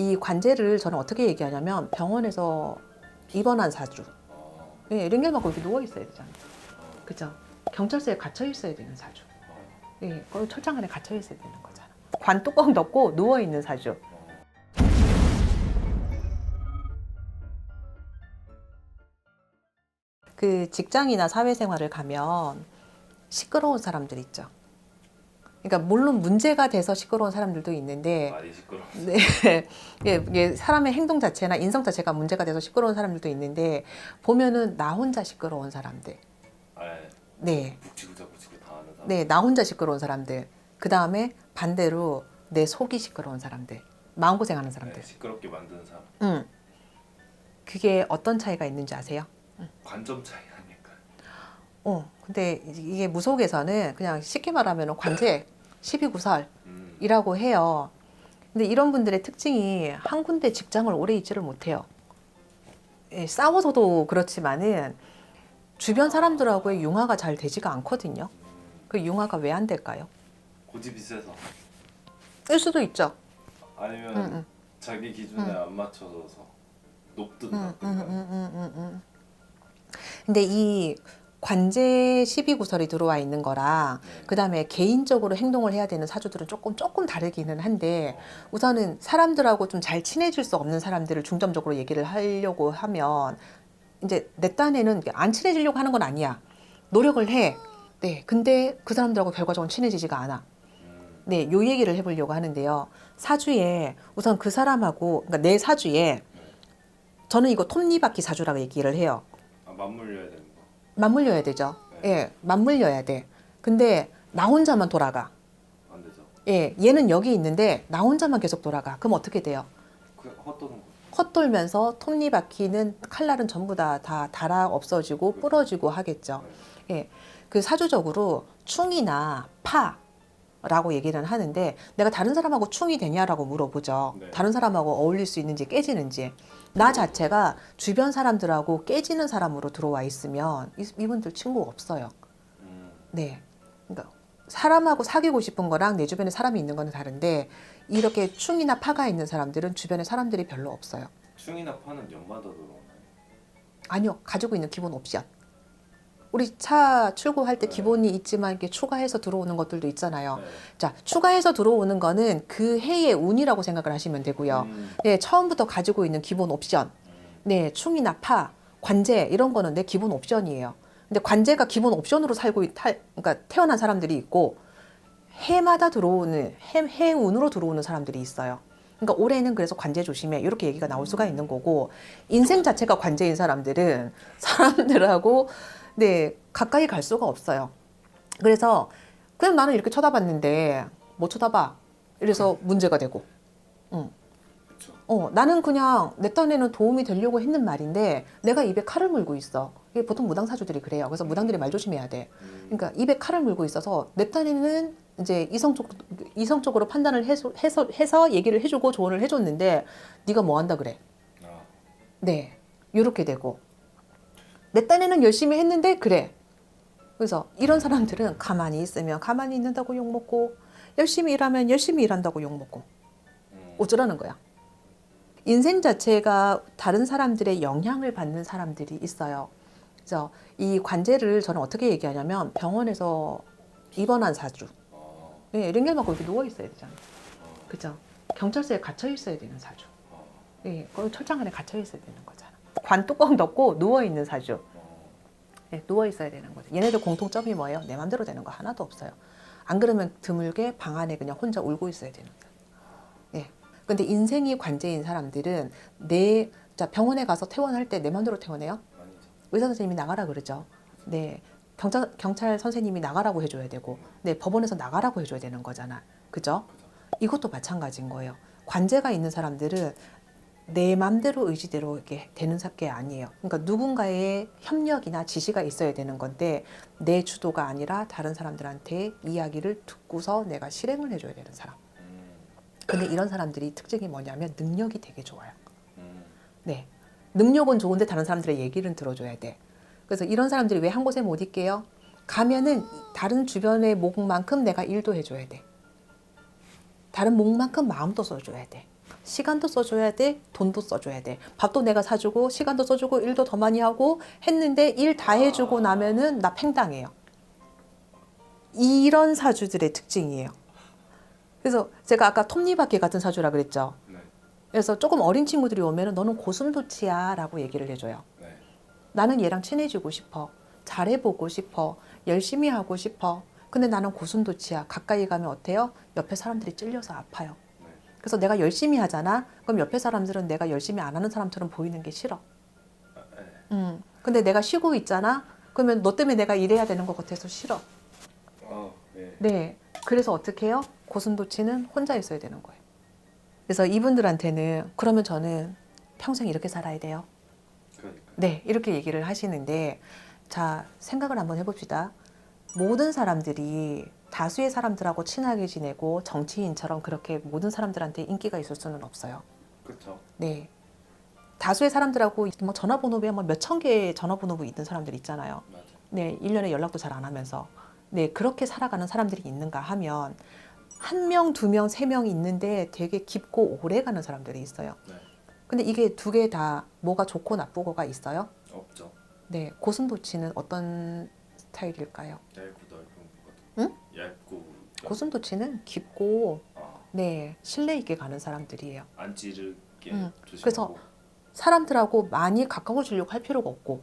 이 관제를 저는 어떻게 얘기하냐면 병원에서 입원한 사주. 예, 링겔 맞고 이렇게 누워 있어야 되잖아요. 그죠? 경찰서에 갇혀 있어야 되는 사주. 예, 그 철장 안에 갇혀 있어야 되는 거잖아. 관 뚜껑 덮고 누워 있는 사주. 그 직장이나 사회생활을 가면 시끄러운 사람들 있죠. 그러니까 물론 문제가 돼서 시끄러운 사람들도 있는데, 많이 시끄러워. 네, 이게 사람의 행동 자체나 인성 자체가 문제가 돼서 시끄러운 사람들도 있는데 보면은 나 혼자 시끄러운 사람들, 네, 북치고 잡고치고 다 하는 사람. 네, 나 혼자 시끄러운 사람들. 그 다음에 반대로 내 속이 시끄러운 사람들, 마음고생하는 사람들. 시끄럽게 만드는 사람. 그게 어떤 차이가 있는지 아세요? 관점 차이 아닐까. 근데 이게 무속에서는 그냥 쉽게 말하면 관제, 시비구설이라고 해요. 근데 이런 분들의 특징이 한 군데 직장을 오래 있지를 못해요. 예, 싸워서도 그렇지만은 주변 사람들하고의 융화가 잘 되지가 않거든요. 그 융화가 왜 안 될까요? 고집이 세서. 쓸 수도 있죠. 아니면 자기 기준에 안 맞춰져서 높든 낮든. 근데 이 관제 시비구설이 들어와 있는 거랑 그 다음에 개인적으로 행동을 해야 되는 사주들은 조금 다르기는 한데 우선은 사람들하고 좀 잘 친해질 수 없는 사람들을 중점적으로 얘기를 하려고 하면 이제 내 딴에는 안 친해지려고 하는 건 아니야. 노력을 해. 네. 근데 그 사람들하고 결과적으로 친해지지가 않아. 네. 요 얘기를 해보려고 하는데요. 사주에 우선 그 사람하고, 그러니까 내 사주에 저는 이거 톱니바퀴 사주라고 얘기를 해요. 맞물려야 되는 거. 맞물려야 되죠. 네. 예. 맞물려야 돼. 근데 나 혼자만 돌아가. 안 되죠. 예. 얘는 여기 있는데 나 혼자만 계속 돌아가. 그럼 어떻게 돼요? 그 헛도는 거. 헛돌면서 톱니바퀴는 칼날은 전부 다 닳아 없어지고 부러지고 하겠죠. 예, 그 사주적으로 충이나 파라고 얘기를 하는데 내가 다른 사람하고 충이 되냐라고 물어보죠. 네. 다른 사람하고 어울릴 수 있는지 깨지는지. 나 자체가 주변 사람들하고 깨지는 사람으로 들어와 있으면 이분들 친구가 없어요. 네, 그러니까 사람하고 사귀고 싶은 거랑 내 주변에 사람이 있는 거는 다른데 이렇게 충이나 파가 있는 사람들은 주변에 사람들이 별로 없어요. 충이나 파는 연마다 들어오나요? 아니요, 가지고 있는 기본 옵션. 우리 차 출고할 때 네. 기본이 있지만 이렇게 추가해서 들어오는 것들도 있잖아요. 네. 자, 추가해서 들어오는 거는 그 해의 운이라고 생각을 하시면 되고요. 네, 처음부터 가지고 있는 기본 옵션. 네, 충이나 파, 관제 이런 거는 내 기본 옵션이에요. 근데 관제가 기본 옵션으로 그러니까 태어난 사람들이 있고 해마다 들어오는 해운으로 들어오는 사람들이 있어요. 그러니까 올해는 그래서 관제 조심해 이렇게 얘기가 나올 수가 있는 거고 인생 자체가 관제인 사람들은 사람들하고 네 가까이 갈 수가 없어요. 그래서 그냥 나는 이렇게 쳐다봤는데 못 쳐다봐. 이래서 문제가 되고. 나는 그냥 내 딴에는 도움이 되려고 했는 말인데 내가 입에 칼을 물고 있어. 이게 보통 무당사주들이 그래요. 그래서 무당들이 말 조심해야 돼. 그러니까 입에 칼을 물고 있어서 내 딴에는 이제 이성적으로 판단을 해서 얘기를 해주고 조언을 해줬는데 네가 뭐 한다 그래. 네, 이렇게 되고 내 딴에는 열심히 했는데 그래. 그래서 이런 사람들은 가만히 있으면 가만히 있는다고 욕먹고 열심히 일하면 열심히 일한다고 욕먹고 어쩌라는 거야. 인생 자체가 다른 사람들의 영향을 받는 사람들이 있어요. 그래서 이 관제를 저는 어떻게 얘기하냐면 병원에서 입원한 사주. 네, 링겔 맞고 이렇게 누워 있어야 되잖아요. 그죠? 경찰서에 갇혀 있어야 되는 사주. 네, 그 철장 안에 갇혀 있어야 되는 거잖아. 관 뚜껑 덮고 누워 있는 사주. 네, 누워 있어야 되는 거죠. 얘네들 공통점이 뭐예요? 내 맘대로 되는 거 하나도 없어요. 안 그러면 드물게 방 안에 그냥 혼자 울고 있어야 되는 거예요. 네. 근데 인생이 관제인 사람들은 자, 병원에 가서 퇴원할 때 내 맘대로 퇴원해요? 의사 선생님이 나가라 그러죠. 네. 경찰 선생님이 나가라고 해줘야 되고, 네. 법원에서 나가라고 해줘야 되는 거잖아. 그죠? 이것도 마찬가지인 거예요. 관제가 있는 사람들은 내 맘대로 의지대로 이렇게 되는 게 아니에요. 그러니까 누군가의 협력이나 지시가 있어야 되는 건데 내 주도가 아니라 다른 사람들한테 이야기를 듣고서 내가 실행을 해줘야 되는 사람. 근데 이런 사람들이 특징이 뭐냐면 능력이 되게 좋아요. 네, 능력은 좋은데 다른 사람들의 얘기를 들어줘야 돼. 그래서 이런 사람들이 왜 한 곳에 못 있게요? 가면은 다른 주변의 목만큼 내가 일도 해줘야 돼. 다른 목만큼 마음도 써줘야 돼. 시간도 써줘야 돼, 돈도 써줘야 돼. 밥도 내가 사주고 시간도 써주고 일도 더 많이 하고 했는데 일 다 해주고 나면은 나 팽당해요. 이런 사주들의 특징이에요. 그래서 제가 아까 톱니바퀴 같은 사주라 그랬죠. 네. 그래서 조금 어린 친구들이 오면은 너는 고슴도치야 라고 얘기를 해줘요. 네. 나는 얘랑 친해지고 싶어. 잘해보고 싶어. 열심히 하고 싶어. 근데 나는 고슴도치야. 가까이 가면 어때요? 옆에 사람들이 찔려서 아파요. 네. 그래서 내가 열심히 하잖아. 그럼 옆에 사람들은 내가 열심히 안 하는 사람처럼 보이는 게 싫어. 네. 근데 내가 쉬고 있잖아. 그러면 너 때문에 내가 일해야 되는 것 같아서 싫어. 네. 네. 그래서 어떻게 해요? 고슴도치는 혼자 있어야 되는 거예요. 그래서 이분들한테는 그러면 저는 평생 이렇게 살아야 돼요. 그러니까. 네. 이렇게 얘기를 하시는데 자, 생각을 한번 해봅시다. 모든 사람들이 다수의 사람들하고 친하게 지내고 정치인처럼 그렇게 모든 사람들한테 인기가 있을 수는 없어요. 그렇죠. 네. 다수의 사람들하고 뭐 전화번호에 뭐 몇천 개의 전화번호부 있는 사람들 있잖아요. 맞아. 네, 1년에 연락도 잘 안 하면서. 네, 그렇게 살아가는 사람들이 있는가 하면 한 명, 두 명, 세 명 있는데 되게 깊고 오래 가는 사람들이 있어요. 네. 근데 이게 두 개 다 뭐가 좋고 나쁘고가 있어요? 없죠. 네, 고슴도치는 어떤 스타일일까요? 얇고 넓은 것. 응? 얇고. 고슴도치는 깊고 아, 네, 신뢰 있게 가는 사람들이에요. 안 찌르게 조심하고. 그래서 사람들하고 많이 가까워지려고 할 필요가 없고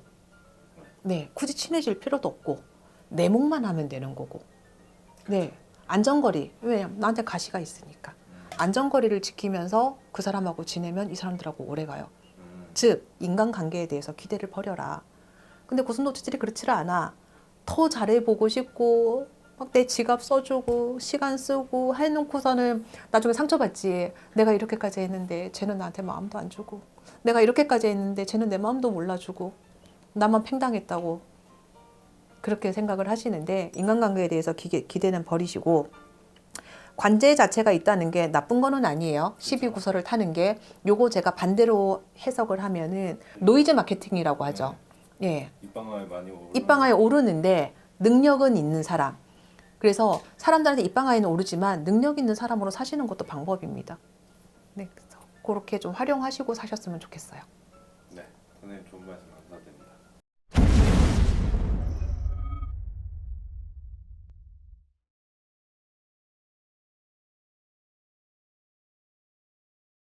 네, 굳이 친해질 필요도 없고 내 몫만 하면 되는 거고 네, 안전거리. 왜냐면 나한테 가시가 있으니까 안전거리를 지키면서 그 사람하고 지내면 이 사람들하고 오래 가요. 즉 인간관계에 대해서 기대를 버려라. 근데 고슴도치들이 그렇지를 않아. 더 잘해보고 싶고 막 내 지갑 써주고 시간 쓰고 해놓고서는 나중에 상처받지. 내가 이렇게까지 했는데 쟤는 나한테 마음도 안 주고 내가 이렇게까지 했는데 쟤는 내 마음도 몰라주고 나만 팽당했다고 그렇게 생각을 하시는데 인간관계에 대해서 기대는 버리시고 관제 자체가 있다는 게 나쁜 거는 아니에요. 12구설을 타는 게 요거 제가 반대로 해석을 하면은 노이즈 마케팅이라고 하죠. 예. 입방아에 많이 오르는. 입방아에 오르는데 능력은 있는 사람. 그래서 사람들한테 입방아에는 오르지만 능력 있는 사람으로 사시는 것도 방법입니다. 네, 그래서 그렇게 좀 활용하시고 사셨으면 좋겠어요. 네. 선생님 좋은 말씀